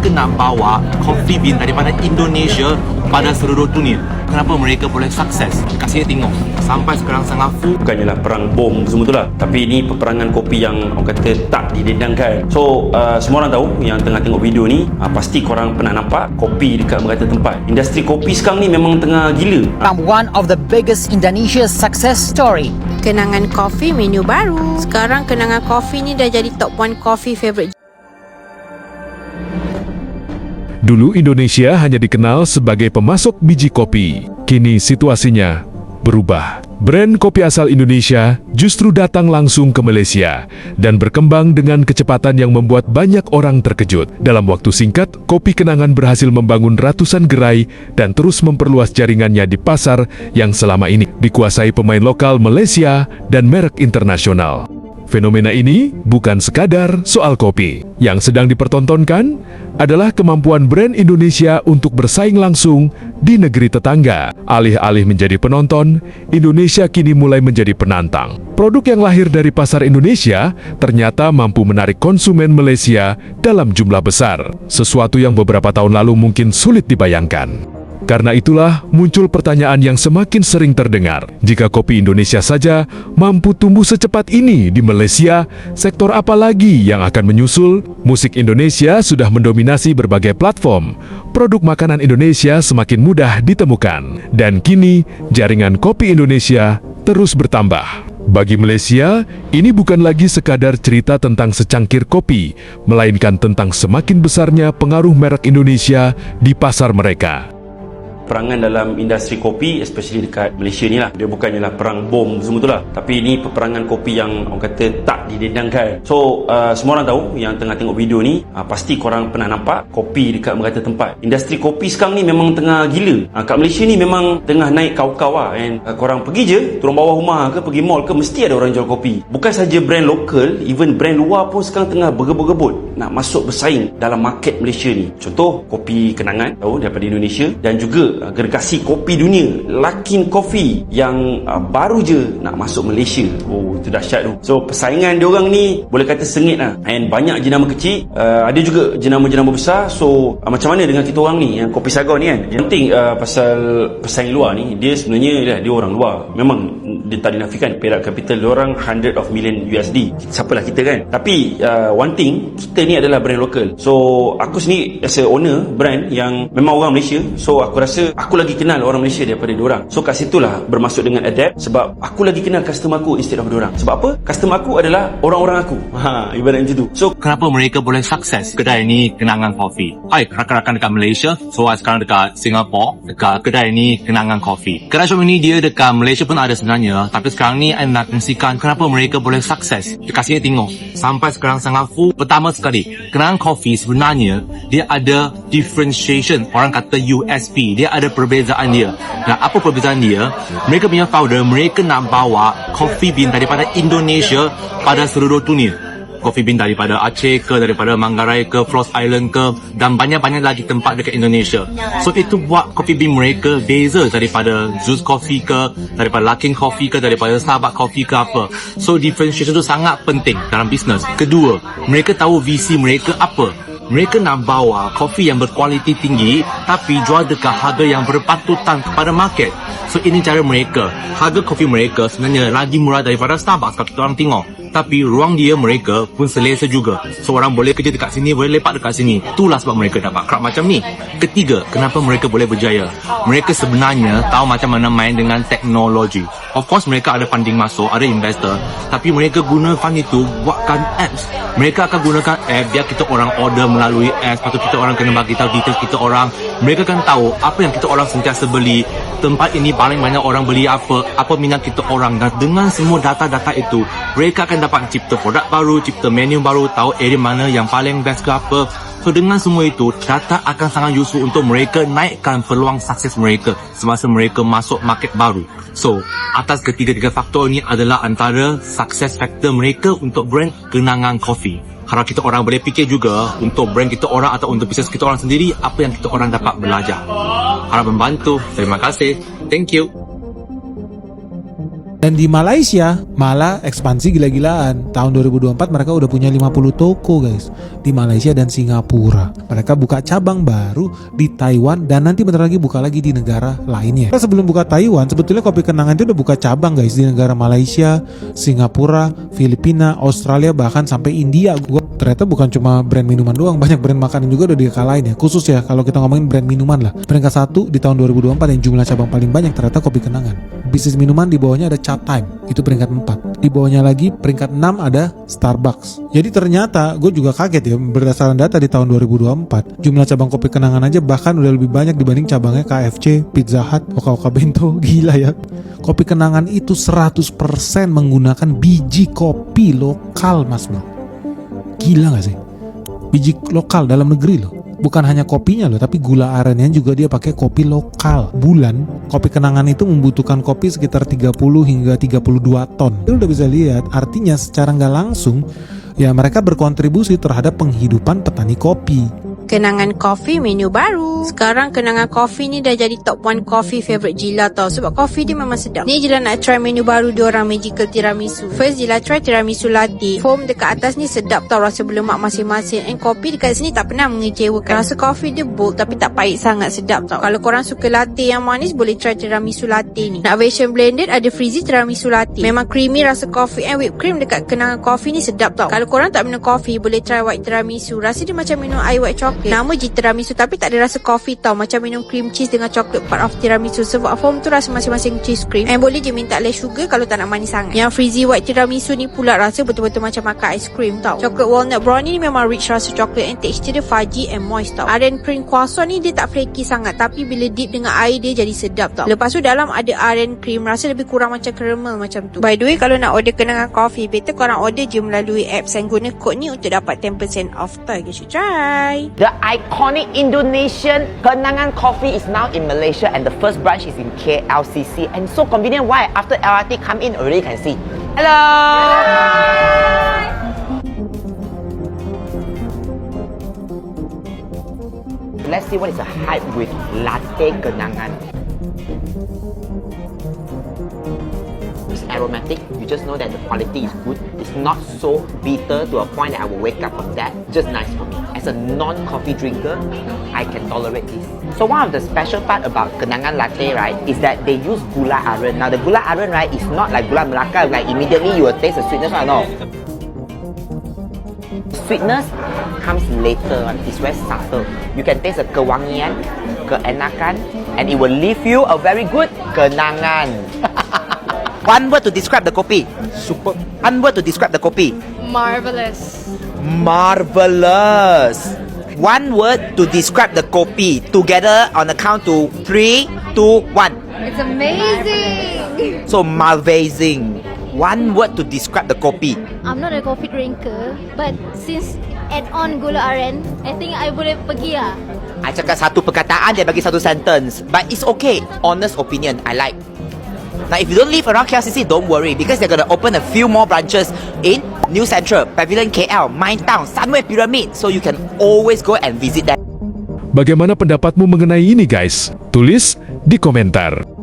mereka nak bawa Coffee Bean daripada Indonesia pada seluruh dunia. Kenapa mereka boleh sukses? Kasih tengok. Sampai sekarang sangat full. Bukannya lah perang bom semua tu lah, tapi ini peperangan kopi yang orang kata tak didendangkan. So semua orang tahu yang tengah tengok video ni, pasti korang pernah nampak kopi dekat merata tempat. Industri kopi sekarang ni memang tengah gila. One of the biggest Indonesia success story. Kenangan Coffee menu baru. Sekarang Kenangan Coffee ni dah jadi top 1 coffee favorite. Dulu Indonesia hanya dikenal sebagai pemasok biji kopi. Kini situasinya berubah. Brand kopi asal Indonesia justru datang langsung ke Malaysia dan berkembang dengan kecepatan yang membuat banyak orang terkejut. Dalam waktu singkat, Kopi Kenangan berhasil membangun ratusan gerai dan terus memperluas jaringannya di pasar yang selama ini dikuasai pemain lokal Malaysia dan merek internasional. Fenomena ini bukan sekadar soal kopi. Yang sedang dipertontonkan adalah kemampuan brand Indonesia untuk bersaing langsung di negeri tetangga. Alih-alih menjadi penonton, Indonesia kini mulai menjadi penantang. Produk yang lahir dari pasar Indonesia ternyata mampu menarik konsumen Malaysia dalam jumlah besar, sesuatu yang beberapa tahun lalu mungkin sulit dibayangkan. Karena itulah muncul pertanyaan yang semakin sering terdengar. Jika kopi Indonesia saja mampu tumbuh secepat ini di Malaysia, sektor apa lagi yang akan menyusul? Musik Indonesia sudah mendominasi berbagai platform. Produk makanan Indonesia semakin mudah ditemukan. Dan kini, jaringan kopi Indonesia terus bertambah. Bagi Malaysia, ini bukan lagi sekadar cerita tentang secangkir kopi, melainkan tentang semakin besarnya pengaruh merek Indonesia di pasar mereka. Perangan dalam industri kopi, especially dekat Malaysia ni lah, dia bukannya lah perang bom semua tu lah, tapi ini peperangan kopi yang orang kata tak didendangkan. So semua orang tahu yang tengah tengok video ni, pasti korang pernah nampak kopi dekat merata tempat. Industri kopi sekarang ni memang tengah gila. Kat Malaysia ni memang tengah naik kau-kau lah. And korang pergi je turun bawah rumah ke, pergi mall ke, mesti ada orang jual kopi. Bukan saja brand lokal, even brand luar pun sekarang tengah bergebut-gebut nak masuk bersaing dalam market Malaysia ni. Contoh Kopi Kenangan tahu daripada Indonesia, dan juga gergasi kopi dunia Luckin Coffee yang baru je nak masuk Malaysia. Oh, itu dahsyat tu. So persaingan diorang ni boleh kata sengit lah. And banyak jenama kecil, ada juga jenama-jenama besar. So macam mana dengan kita orang ni yang Kopi Sagon ni kan? Yang penting pasal pesaing luar ni, dia sebenarnya dia orang luar. Memang dia tak dinafikan perak kapital diorang 100 of million USD. Siapalah kita kan? Tapi one thing, kita ni adalah brand lokal. So aku sendiri as a owner brand yang memang orang Malaysia, so aku rasa aku lagi kenal orang Malaysia daripada diorang. So kat situlah bermaksud dengan adapt, sebab aku lagi kenal customer aku instead of diorang. Sebab apa? Customer aku adalah orang-orang aku. Ibarat macam tu. So kenapa mereka boleh sukses? Kedai ni Kenangan Coffee. Hai rakan-rakan dekat Malaysia, so sekarang dekat Singapore, dekat kedai ni Kenangan Coffee. Kedai shop ini dia dekat Malaysia pun ada sebenarnya, tapi sekarang ni I nak kongsikan kenapa mereka boleh sukses. Kasih tengok. Sampai sekarang sangat full. Pertama sekali, Kenangan Coffee sebenarnya dia ada differentiation. Orang kata USP. Dia ada perbezaan dia. Nah, apa perbezaan dia? Mereka punya founder, mereka nak bawa Coffee Bean daripada Indonesia pada seluruh dunia. Coffee Bean daripada Aceh ke, daripada Manggarai ke, Frost Island ke, dan banyak-banyak lagi tempat dekat Indonesia. So itu buat Coffee Bean mereka beza daripada Zeus Coffee ke, daripada Luckin Coffee ke, daripada Starbucks Coffee ke apa. So differentiation tu sangat penting dalam bisnes. Kedua, mereka tahu visi mereka apa. Mereka nak bawa kopi yang berkualiti tinggi tapi jual dekat harga yang berpatutan kepada market. So ini cara mereka. Harga kopi mereka sebenarnya lagi murah daripada Starbucks kalau kita orang tengok. Tapi ruang dia mereka pun selesa juga. So orang boleh kerja dekat sini, boleh lepak dekat sini. Itulah sebab mereka dapat crowd macam ni. Ketiga, kenapa mereka boleh berjaya? Mereka sebenarnya tahu macam mana main dengan teknologi. Of course mereka ada funding masuk, ada investor. Tapi mereka guna fund itu buatkan apps. Mereka akan gunakan app biar kita orang order melalui apps. Lepas tu kita orang kena bagi tahu details kita orang. Mereka kan tahu apa yang kita orang sentiasa beli. Tempat ini paling banyak orang beli apa minat kita orang. Dan dengan semua data-data itu, mereka akan dapat cipta produk baru, cipta menu baru, tahu area mana yang paling best ke apa. So dengan semua itu, data akan sangat useful untuk mereka naikkan peluang sukses mereka semasa mereka masuk market baru. So, atas ketiga-tiga faktor ini adalah antara success factor mereka untuk brand Kenangan Coffee. Harap kita orang boleh fikir juga untuk brand kita orang atau untuk bisnes kita orang sendiri, apa yang kita orang dapat belajar. Harap membantu. Terima kasih. Thank you. Dan di Malaysia malah ekspansi gila-gilaan. Tahun 2024 mereka udah punya 50 toko guys di Malaysia dan Singapura. Mereka buka cabang baru di Taiwan dan nanti bentar lagi buka lagi di negara lainnya. Sebelum buka Taiwan, sebetulnya Kopi Kenangan itu udah buka cabang guys di negara Malaysia, Singapura, Filipina, Australia, bahkan sampai India. Ternyata bukan cuma brand minuman doang, banyak brand makanan juga udah dikalahin ya. Khusus ya kalau kita ngomongin brand minuman lah. Peringkat 1 di tahun 2024 yang jumlah cabang paling banyak ternyata Kopi Kenangan. Bisnis minuman di bawahnya ada Cha Time, itu peringkat 4. Di bawahnya lagi peringkat 6 ada Starbucks. Jadi ternyata gue juga kaget ya, berdasarkan data di tahun 2024 jumlah cabang Kopi Kenangan aja bahkan udah lebih banyak dibanding cabangnya KFC, Pizza Hut, Oka-Oka Bento. Gila ya. Kopi Kenangan itu 100% menggunakan biji kopi lokal mas bro. Gila gak sih? Biji lokal dalam negeri loh. Bukan hanya kopinya loh, tapi gula arennya juga dia pakai kopi lokal. Bulan, Kopi Kenangan itu membutuhkan kopi sekitar 30 hingga 32 ton. Lu udah bisa lihat, artinya secara nggak langsung, ya mereka berkontribusi terhadap penghidupan petani kopi. Kenangan Coffee menu baru. Sekarang Kenangan Coffee ni dah jadi top 1 coffee favorite Jila tau. Sebab coffee dia memang sedap. Ni Jila nak try menu baru diorang, Magical Tiramisu. First Jila try tiramisu latte. Foam dekat atas ni sedap tau, rasa berlemak masing-masing. And kopi dekat sini tak pernah mengecewakan. Rasa coffee dia bold tapi tak pahit sangat, sedap tau. Kalau korang suka latte yang manis, boleh try tiramisu latte ni. Nak version blended, ada frizzy tiramisu latte. Memang creamy rasa coffee and whipped cream dekat Kenangan Coffee ni sedap tau. Kalau korang tak minum coffee, boleh try white tiramisu. Rasa dia macam minum air white chocolate. Nama je tiramisu tapi tak ada rasa coffee tau. Macam minum cream cheese dengan chocolate part of tiramisu. Sebab foam tu rasa masing-masing cheese cream. And boleh je minta less sugar kalau tak nak manis sangat. Yang frizzy white tiramisu ni pula rasa betul-betul macam makan ice cream tau. Chocolate walnut brownie ni memang rich rasa chocolate and texture dia fudgy and moist tau. Aren cream croissant ni dia tak flaky sangat tapi bila dip dengan air dia jadi sedap tau. Lepas tu dalam ada aren cream, rasa lebih kurang macam caramel macam tu. By the way, kalau nak order Kenangan Coffee, better korang order je melalui apps and guna kod ni untuk dapat 10% off tau. You should try. The iconic Indonesian Kenangan Coffee is now in Malaysia and the first branch is in KLCC and so convenient. Why? After LRT come in already can see. Hello! Let's see what is the hype with latte Kenangan. It's aromatic. You just know that the quality is good. It's not so bitter to a point that I will wake up from that. Just nice for me. As a non-coffee drinker, I can tolerate this. So one of the special part about Kenangan latte, right, is that they use gula aren. Now the gula aren, right, is not like gula Melaka. Like immediately you will taste the sweetness. No. Sweetness comes later. It's very subtle. You can taste the kewangian, keenakan, and it will leave you a very good kenangan. One word to describe the kopi. Super. One word to describe the kopi. Marvelous. Marvelous. One word to describe the kopi. Together on the count to 3, 2, 1. It's amazing. So marvezing. One word to describe the kopi. I'm not a coffee drinker, but since add on gula aren, I think I boleh pergi lah. I cakap satu perkataan, dia bagi satu sentence. But it's okay. Honest opinion, I like. Now, if you don't live around KLCC, don't worry because they're going to open a few more branches in New Central, Pavilion KL, Mine Town, Sunway Pyramid. So you can always go and visit them. Bagaimana pendapatmu mengenai ini guys? Tulis di komentar.